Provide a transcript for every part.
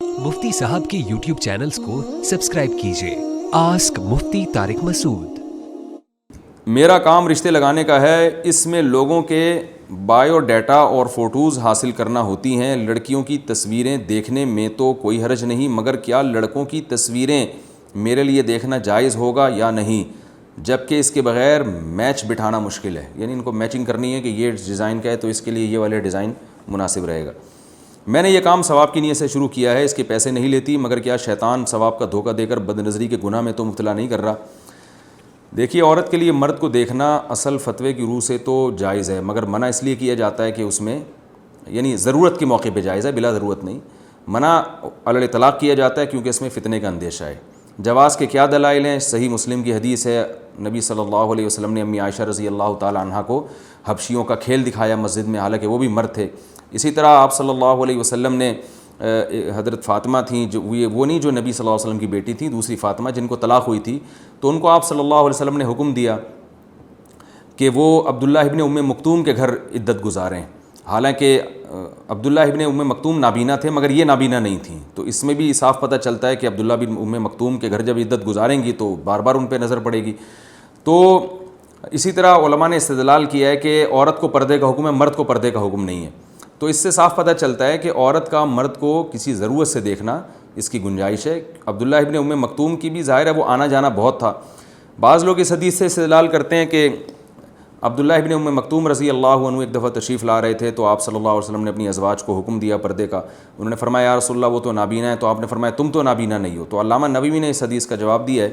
मुफ्ती साहब के YouTube channels को सब्सक्राइब कीजिए। आस्क मुफ्ती तारिक मसूद। मेरा काम रिश्ते लगाने का है, इसमें लोगों के बायोडाटा और फ़ोटोज़ हासिल करना होती हैं। लड़कियों की तस्वीरें देखने में तो कोई हर्ज नहीं, मगर क्या लड़कों की तस्वीरें मेरे लिए देखना जायज़ होगा या नहीं, जबकि इसके बग़ैर मैच बिठाना मुश्किल है। यानी इनको मैचिंग करनी है कि ये डिज़ाइन का है तो इसके लिए ये वाले डिज़ाइन मुनासिब रहेगा। मैंने ये काम सवाब की नीयत से शुरू किया है, इसके पैसे नहीं लेती, मगर क्या शैतान सवाब का धोखा देकर बदनज़री के गुनाह में तो मुब्तला नहीं कर रहा। देखिए, औरत के लिए मर्द को देखना असल फ़तवे की रूह से तो जायज़ है, मगर मना इसलिए किया जाता है कि उसमें यानी ज़रूरत के मौके पे जायज़ है, बिला ज़रूरत नहीं। मना अलल तलाक़ किया जाता है क्योंकि इसमें फ़ितने का अंदेशा है। जवाज़ के क्या दलाइल हैं? सही मुस्लिम की हदीस है, नबी सल्लल्लाहु अलैहि वसल्लम ने अम्मी आयशा रज़ी अल्लाह ताला अन्हा को हबशियों का खेल दिखाया मस्जिद में, हालांकि वो भी मर्द थे। इसी तरह आप सल्लल्लाहु अलैहि वसल्लम ने हज़रत फ़ातिमा थी, जो वो नहीं जो नबी सल्लल्लाहु अलैहि वसल्लम की बेटी थी, दूसरी फ़ातिमा जिनको तलाक़ हुई थी, तो उनको आप सल्लल्लाहु अलैहि वसल्लम ने हुक्म दिया कि वो अब्दुल्लाह इब्न उम्मे मक्तूम के घर इद्दत गुजारें। हालांकि अब्दुल्लाह इब्न उम्मे मक्तूम नाबीना थे, मगर ये नाबीना नहीं थी। तो इसमें भी साफ़ पता चलता है कि अब्दुल्लाह बिन उम्मे मक्तूम के घर जब इद्दत गुजारेंगी तो बार बार उन पर नज़र पड़ेगी। तो इसी तरह उलमा ने इस्तिदलाल किया है कि औरत को पर्दे का हुक्म है, मर्द को पर्दे का हुक्म नहीं है। तो इससे साफ़ पता चलता है कि औरत का मर्द को किसी ज़रूरत से देखना इसकी गुंजाइश है। अब्दुल्लाह इब्न उम्मे मक्तूम की भी ज़ाहिर है वो आना जाना बहुत था। बाज़ लोग इस हदीस से इस्तिदलाल करते हैं कि अब्दुल्लाह इब्न उम्मे मक्तूम रज़ी अल्लाह अन्हु एक दफ़ा तशरीफ़ ला रहे थे, तो आप सल्लल्लाहु अलैहि वसल्लम ने अपनी अज़वाज को हुक्म दिया पर्दे का। उन्होंने फरमाया, या रसूलल्लाह वो तो नाबीना है, तो आपने फरमाया तुम तो नाबीना नहीं हो। तो अल्लामा नबवी ने इस हदीस का जवाब दिया है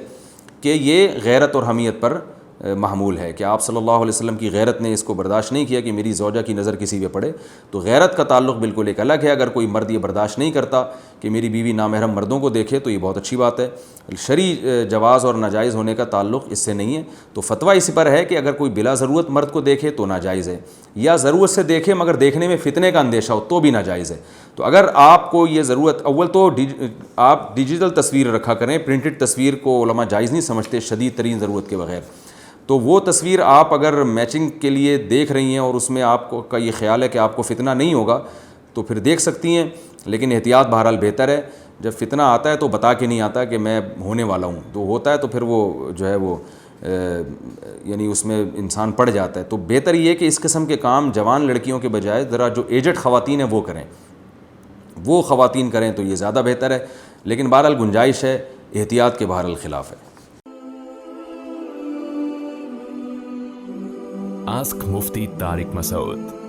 कि ये गैरत और हमियत पर महमूल है कि आप सल्लल्लाहु अलैहि वसल्लम की गैरत ने इसको बर्दाश्त नहीं किया कि मेरी ज़ौजा की नज़र किसी पे पड़े। तो गैरत का ताल्लुक़ बिल्कुल एक अलग है। अगर कोई मर्द ये बर्दाश्त नहीं करता कि मेरी बीवी नामहरम मर्दों को देखे तो ये बहुत अच्छी बात है। शरई जवाज़ और नाजायज़ होने का ताल्लुक़ इससे नहीं है। तो फतवा इस पर है कि अगर कोई बिला ज़रूरत मर्द को देखे तो नाजायज़ है, या ज़रूरत से देखे मगर देखने में फ़ितने का अंदेशा हो तो भी नाजायज़ है। तो अगर आपको ये ज़रूरत, अव्वल तो आप डिजिटल तस्वीर रखा करें, प्रिंटेड तस्वीर को उलमा जायज़ नहीं समझते शदीद तरीन ज़रूरत के बग़ैर। तो वो तस्वीर आप अगर मैचिंग के लिए देख रही हैं और उसमें आपको का ये ख्याल है कि आपको फ़ितना नहीं होगा तो फिर देख सकती हैं, लेकिन एहतियात बहरहाल बेहतर है। जब फ़ितना आता है तो बता के नहीं आता कि मैं होने वाला हूँ, तो होता है तो फिर वो जो है वो यानी उसमें इंसान पड़ जाता है। तो बेहतर ये है कि इस किस्म के काम जवान लड़कियों के बजाय ज़रा जो एजड ख़वातीन हैं वो करें, वो ख़वातीन करें तो ये ज़्यादा बेहतर है। लेकिन बहरहाल गुंजाइश है, एहतियात के बहरहाल ख़िलाफ़ है। आस्क मुफ्ती तारिक मसूद।